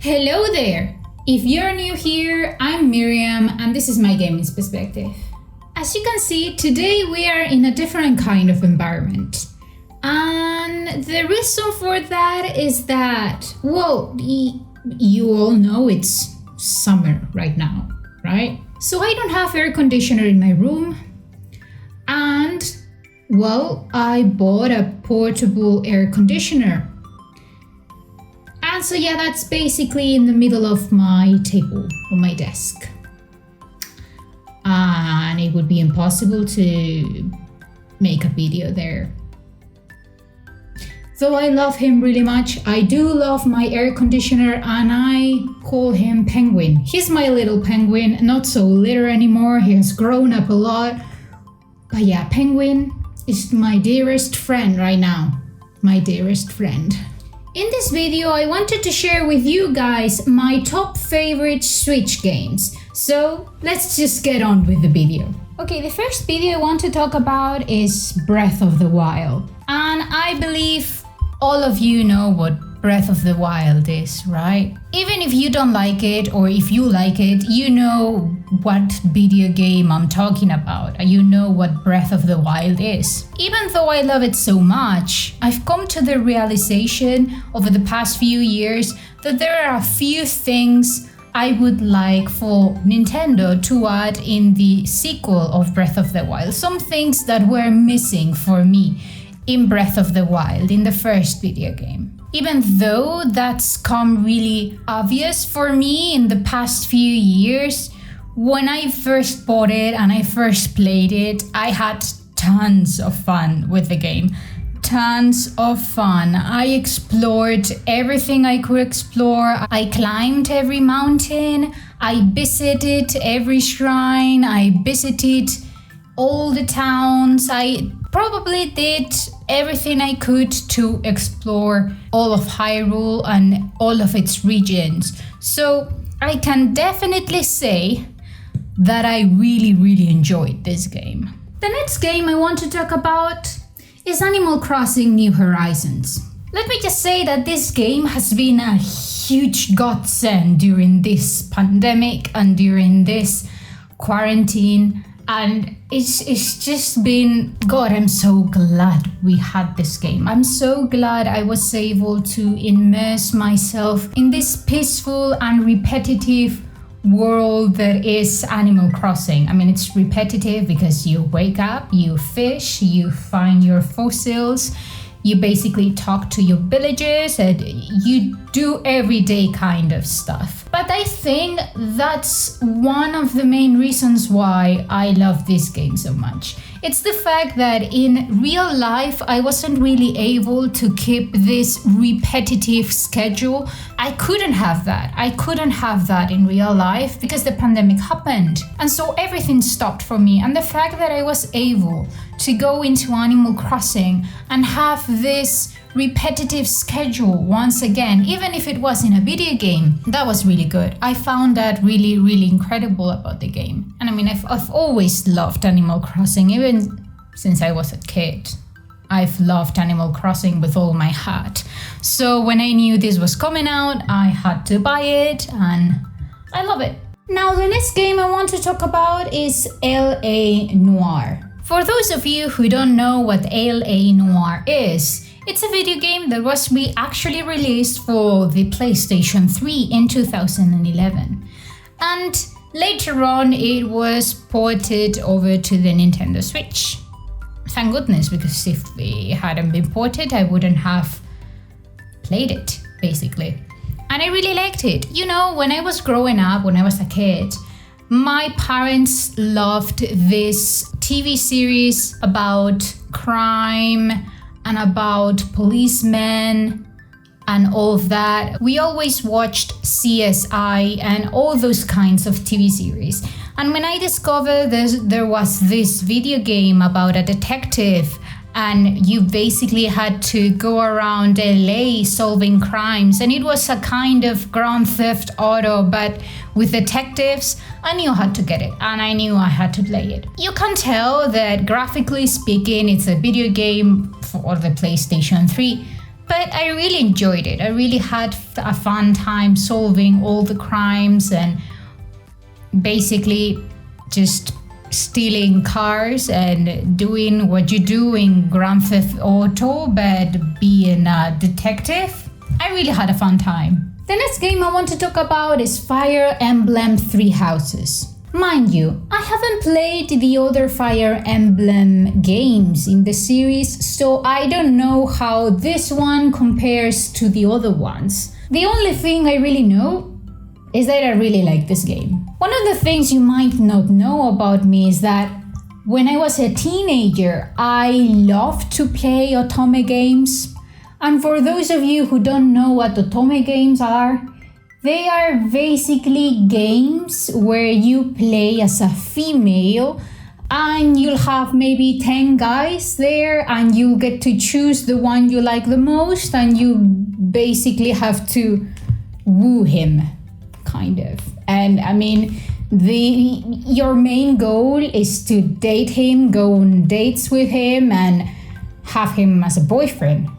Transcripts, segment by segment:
Hello there! If you're new here, I'm Miriam and this is my gaming perspective. As you can see, today we are in a different kind of environment. And the reason for that is that, well, you all know it's summer right now, right? So I don't have air conditioner in my room. And, well, I bought a portable air conditioner. And so yeah, that's basically in the middle of my table on my desk. And it would be impossible to make a video there. Though I love him really much, I do love my air conditioner and I call him Penguin. He's my little penguin, not so little anymore, he has grown up a lot. But yeah, Penguin is my dearest friend right now. My dearest friend. In this video, I wanted to share with you guys my top favorite Switch games. So let's just get on with the video. Okay, the first video I want to talk about is Breath of the Wild. And I believe all of you know what Breath of the Wild is, right? Even if you don't like it or if you like it, you know what video game I'm talking about. You know what Breath of the Wild is. Even though I love it so much, I've come to the realization over the past few years that there are a few things I would like for Nintendo to add in the sequel of Breath of the Wild. Some things that were missing for me in Breath of the Wild, in the first video game. Even though that's come really obvious for me in the past few years, when I first bought it and I first played it, I had tons of fun with the game. Tons of fun. I explored everything I could explore. I climbed every mountain. I visited every shrine. I visited all the towns. I probably did everything I could to explore all of Hyrule and all of its regions. So I can definitely say that I really enjoyed this game. The next game I want to talk about is Animal Crossing New Horizons. Let me just say that this game has been a huge godsend during this pandemic and during this quarantine. And it's just been, God, I'm so glad we had this game. I'm so glad I was able to immerse myself in this peaceful and repetitive world that is Animal Crossing. I mean, it's repetitive because you wake up, you fish, you find your fossils, you basically talk to your villagers, and you do everyday kind of stuff. But I think that's one of the main reasons why I love this game so much. It's the fact that in real life, I wasn't really able to keep this repetitive schedule. I couldn't have that. I couldn't have that in real life because the pandemic happened. And so everything stopped for me. And the fact that I was able to go into Animal Crossing and have this repetitive schedule once again, even if it was in a video game, that was really good. I found that really incredible about the game. And I mean, I've always loved Animal Crossing, even since I was a kid. I've loved Animal Crossing with all my heart. So when I knew this was coming out, I had to buy it and I love it. Now the next game I want to talk about is LA Noire. For those of you who don't know what LA Noire is, it's a video game that was actually released for the PlayStation 3 in 2011. And later on, it was ported over to the Nintendo Switch. Thank goodness, because if it hadn't been ported, I wouldn't have played it, basically. And I really liked it. You know, when I was growing up, when I was a kid, my parents loved this TV series about crime and about policemen and all of that. We always watched CSI and all those kinds of TV series. And when I discovered there was this video game about a detective and you basically had to go around LA solving crimes, and it was a kind of Grand Theft Auto but with detectives, I knew I had to get it and I knew I had to play it. You can tell that graphically speaking, it's a video game for the PlayStation 3, But I really enjoyed it. I really had a fun time solving all the crimes and basically just stealing cars and doing what you do in Grand Theft Auto, but being a detective. I really had a fun time. The next game I want to talk about is Fire Emblem Three Houses. Mind you, I haven't played the other Fire Emblem games in the series, so I don't know how this one compares to the other ones. The only thing I really know is that I really like this game. One of the things you might not know about me is that when I was a teenager, I loved to play otome games. And for those of you who don't know what otome games are, they are basically games where you play as a female and you'll have maybe 10 guys there and you'll get to choose the one you like the most and you basically have to woo him, kind of. And I mean, your main goal is to date him, go on dates with him and have him as a boyfriend,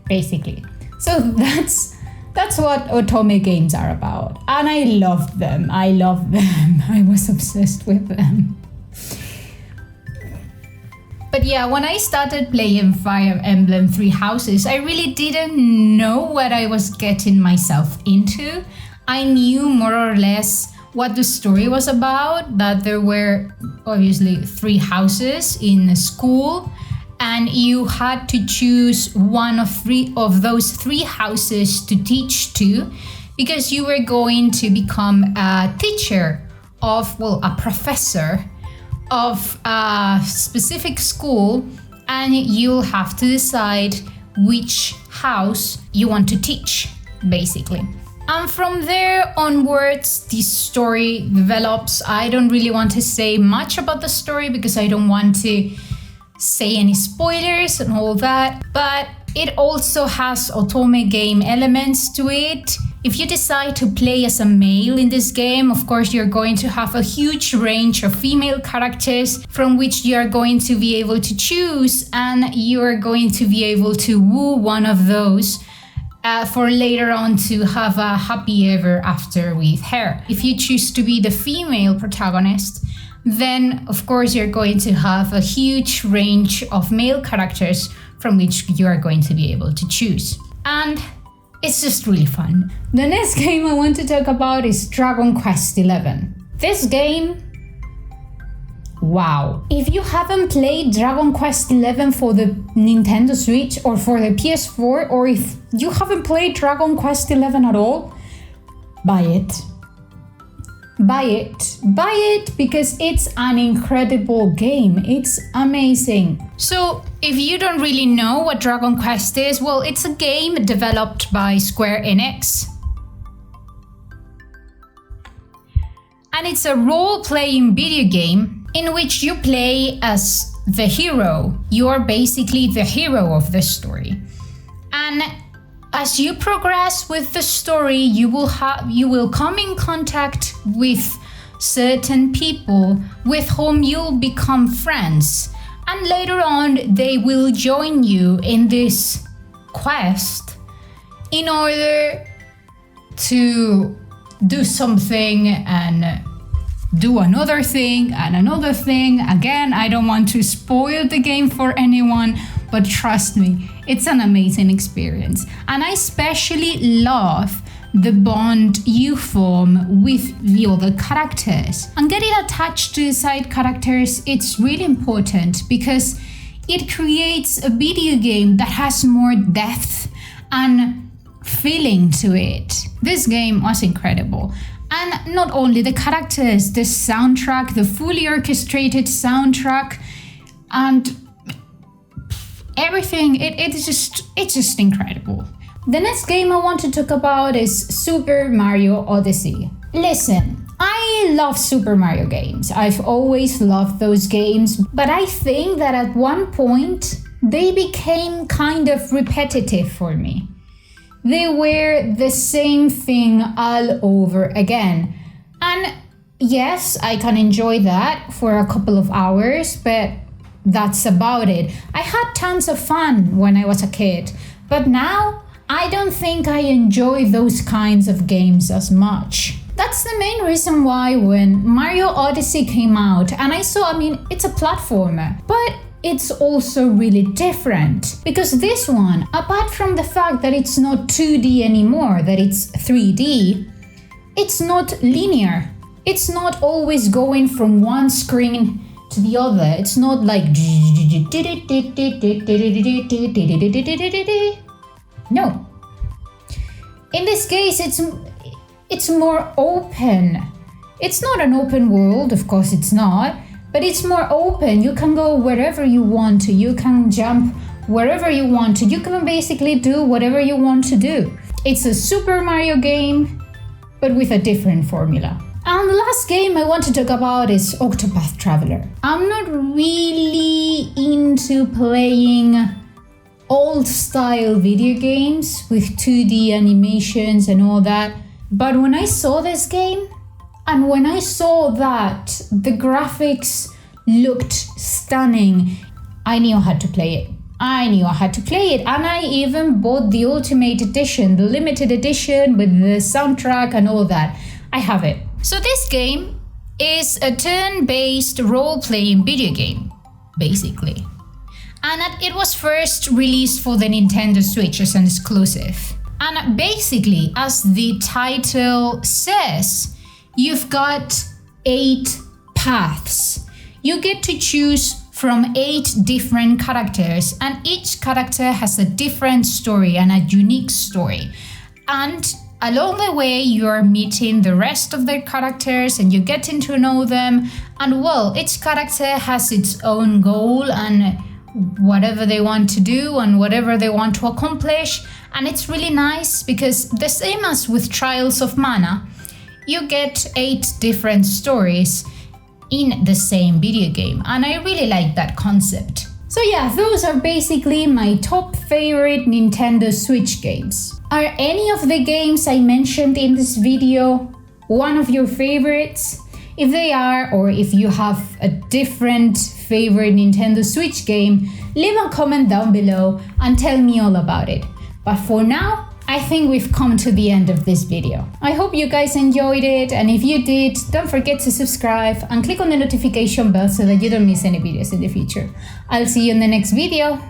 basically. So that's what otome games are about. And I loved them. I was obsessed with them. But yeah, when I started playing Fire Emblem Three Houses, I really didn't know what I was getting myself into. I knew more or less what the story was about, that there were obviously 3 houses in a school, and you had to choose one of those 3 houses to teach to, because you were going to become a teacher of, a professor of a specific school, and you'll have to decide which house you want to teach, basically. And from there onwards, the story develops. I don't really want to say much about the story because I don't want to say any spoilers and all that, but it also has otome game elements to it. If you decide to play as a male in this game, of course you're going to have a huge range of female characters from which you are going to be able to choose, and you are going to be able to woo one of those for later on to have a happy ever after with her. If you choose to be the female protagonist, then of course you're going to have a huge range of male characters from which you are going to be able to choose. And it's just really fun. The next game I want to talk about is Dragon Quest XI. This game, wow. If you haven't played Dragon Quest XI for the Nintendo Switch or for the PS4, or if you haven't played Dragon Quest XI at all, buy it. Buy it because it's an incredible game. It's amazing. So if you don't really know what Dragon Quest is, well, it's a game developed by Square Enix. And it's a role-playing video game in which you play as the hero. You are basically the hero of the story. And as you progress with the story, you will come in contact with certain people with whom you'll become friends. And later on, they will join you in this quest in order to do something and do another thing and another thing. Again, I don't want to spoil the game for anyone, but trust me, it's an amazing experience. And I especially love the bond you form with the other characters. And getting attached to side characters, it's really important because it creates a video game that has more depth and feeling to it. This game was incredible. And not only the characters, the soundtrack, the fully orchestrated soundtrack, and everything, it's just incredible. The next game I want to talk about is Super Mario Odyssey. Listen, I love Super Mario games. I've always loved those games, but I think that at one point they became kind of repetitive for me. They were the same thing all over again. And yes, I can enjoy that for a couple of hours, but that's about it. I had tons of fun when I was a kid, but now I don't think I enjoy those kinds of games as much. That's the main reason why when Mario Odyssey came out, and I saw, it's a platformer, but it's also really different. Because this one, apart from the fact that it's not 2D anymore, that it's 3D, it's not linear. It's not always going from one screen to the other. It's not like... No. In this case, it's more open. It's not an open world, of course it's not, but it's more open. You can go wherever you want to. You can jump wherever you want to. You can basically do whatever you want to do. It's a Super Mario game, but with a different formula. And the last game I want to talk about is Octopath Traveler. I'm not really into playing old-style video games with 2D animations and all that. But when I saw this game, and when I saw that the graphics looked stunning, I knew I had to play it. And I even bought the Ultimate Edition, the limited edition with the soundtrack and all that. I have it. So this game is a turn-based role-playing video game, basically. And it was first released for the Nintendo Switch as an exclusive. And basically, as the title says, you've got 8 paths. You get to choose from 8 different characters, and each character has a different story and a unique story. And along the way, you're meeting the rest of their characters and you're getting to know them. And well, each character has its own goal and whatever they want to do and whatever they want to accomplish. And it's really nice because the same as with Trials of Mana, you get 8 different stories in the same video game. And I really like that concept. So yeah, those are basically my top favorite Nintendo Switch games. Are any of the games I mentioned in this video one of your favorites? If they are, or if you have a different favorite Nintendo Switch game, leave a comment down below and tell me all about it. But for now, I think we've come to the end of this video. I hope you guys enjoyed it, and if you did, don't forget to subscribe and click on the notification bell so that you don't miss any videos in the future. I'll see you in the next video.